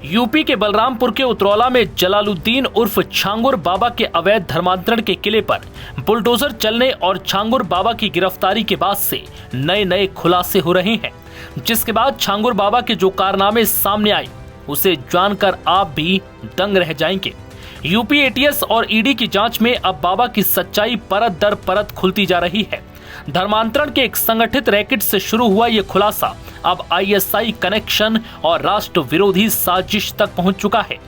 UP के बलरामपुर के उतरौला में जलालुद्दीन उर्फ छांगुर बाबा के अवैध धर्मांतरण के किले पर बुलडोजर चलने और छांगुर बाबा की गिरफ्तारी के बाद से नए नए खुलासे हो रहे हैं, जिसके बाद छांगुर बाबा के जो कारनामे सामने आए उसे जानकर आप भी दंग रह जाएंगे। यूपी एटीएस और ईडी की जांच में अब बाबा की सच्चाई परत दर परत खुलती जा रही है। धर्मांतरण के एक संगठित रैकेट से शुरू हुआ ये खुलासा अब आईएसआई कनेक्शन और राष्ट्र विरोधी साजिश तक पहुंच चुका है,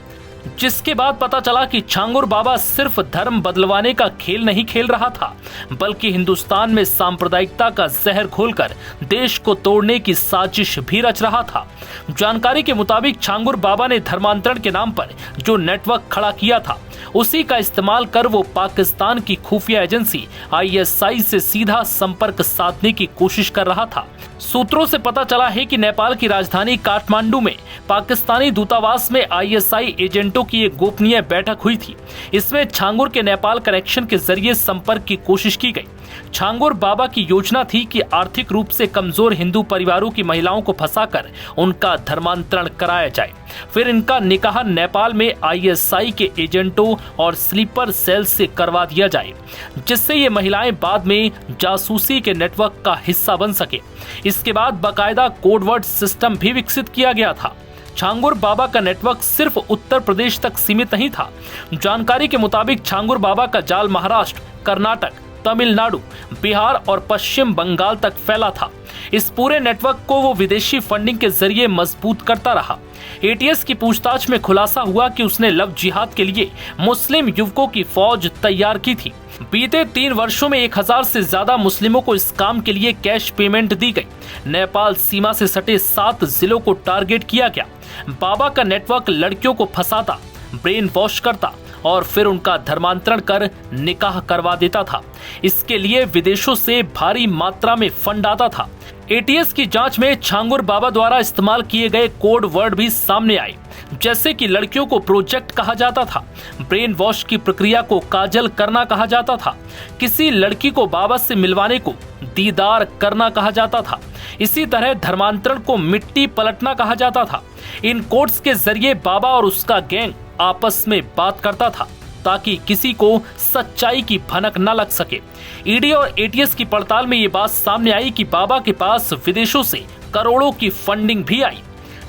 जिसके बाद पता चला कि छांगुर बाबा सिर्फ धर्म बदलवाने का खेल नहीं खेल रहा था, बल्कि हिंदुस्तान में सांप्रदायिकता का जहर घोलकर देश को तोड़ने की साजिश भी रच रहा था। जानकारी के मुताबिक छांगुर बाबा ने धर्मांतरण के नाम पर जो नेटवर्क खड़ा किया था, उसी का इस्तेमाल कर वो पाकिस्तान की खुफिया एजेंसी आईएसआई से सीधा संपर्क साधने की कोशिश कर रहा था। सूत्रों से पता चला है कि नेपाल की राजधानी काठमांडू में पाकिस्तानी दूतावास में आईएसआई एजेंटों की एक गोपनीय बैठक हुई थी। इसमें छांगुर के नेपाल कनेक्शन के जरिए संपर्क की कोशिश की गई। छांगुर बाबा की योजना थी कि आर्थिक रूप से कमजोर हिंदू परिवारों की महिलाओं को फंसाकर उनका धर्मांतरण कराया जाए, फिर इनका निकाह नेपाल में आईएसआई के एजेंटों और स्लीपर सेल से करवा दिया जाए, जिससे ये महिलाएं बाद में जासूसी के नेटवर्क का हिस्सा बन सके। इसके बाद बाकायदा कोडवर्ड सिस्टम भी विकसित किया गया था। छांगुर बाबा का नेटवर्क सिर्फ उत्तर प्रदेश तक सीमित नहीं था। जानकारी के मुताबिक छांगुर बाबा का जाल महाराष्ट्र, कर्नाटक, तमिलनाडु, बिहार और पश्चिम बंगाल तक फैला था। इस पूरे नेटवर्क को वो विदेशी फंडिंग के जरिए मजबूत करता रहा। एटीएस की पूछताछ में खुलासा हुआ कि उसने लव जिहाद के लिए मुस्लिम युवकों की फौज तैयार की थी। बीते 3 वर्षों में 1000 से ज्यादा मुस्लिमों को इस काम के लिए कैश पेमेंट दी गई। नेपाल सीमा से सटे 7 जिलों को टारगेट किया गया। बाबा का नेटवर्क लड़कियों को फंसाता, ब्रेन वॉश करता और फिर उनका धर्मांतरण कर निकाह करवा देता था। इसके लिए विदेशों से भारी मात्रा में फंड आता था। एटीएस की जांच में छांगुर बाबा द्वारा इस्तेमाल किए गए कोड वर्ड भी सामने आए, जैसे कि लड़कियों को प्रोजेक्ट कहा जाता था, ब्रेन वॉश की प्रक्रिया को काजल करना कहा जाता था, किसी लड़की को बाबा से मिलवाने को दीदार करना कहा जाता था, इसी तरह धर्मांतरण को मिट्टी पलटना कहा जाता था। इन कोड्स के जरिए बाबा और उसका गैंग आपस में बात करता था ताकि किसी को सच्चाई की भनक न लग सके। ईडी और एटीएस की पड़ताल में ये बात सामने आई कि बाबा के पास विदेशों से करोड़ों की फंडिंग भी आई।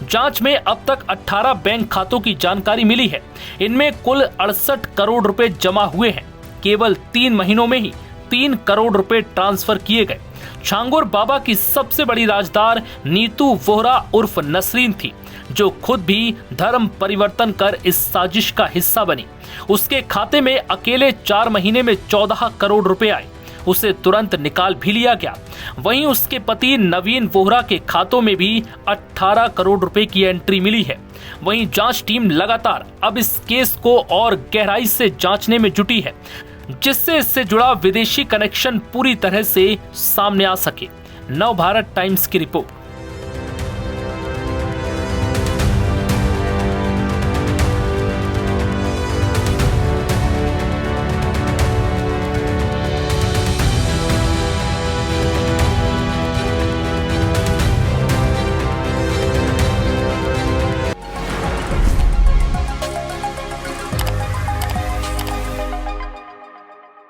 जांच में अब तक 18 बैंक खातों की जानकारी मिली है। इनमें कुल 68 करोड़ रुपए जमा हुए हैं। केवल 3 महीनों में ही 3 करोड़ रुपए ट्रांसफर किए गए। छांगुर बाबा की सबसे बड़ी राजदार नीतू वोहरा उर्फ नसरीन थी, जो खुद भी धर्म परिवर्तन कर इस साजिश का हिस्सा बनी। उसके खाते में अकेले 4 महीने में 14 करोड़ रुपए आए। उसे तुरंत निकाल भी लिया गया। वहीं उसके पति नवीन वोहरा के खातों में भी 18 करोड़ रुपए की एंट्री मिली है। वहीं जांच टीम लगातार अब इस केस को और गहराई से जांचने में जुटी है, जिससे इससे जुड़ा विदेशी कनेक्शन पूरी तरह से सामने आ सके। नव भारत टाइम्स की रिपोर्ट।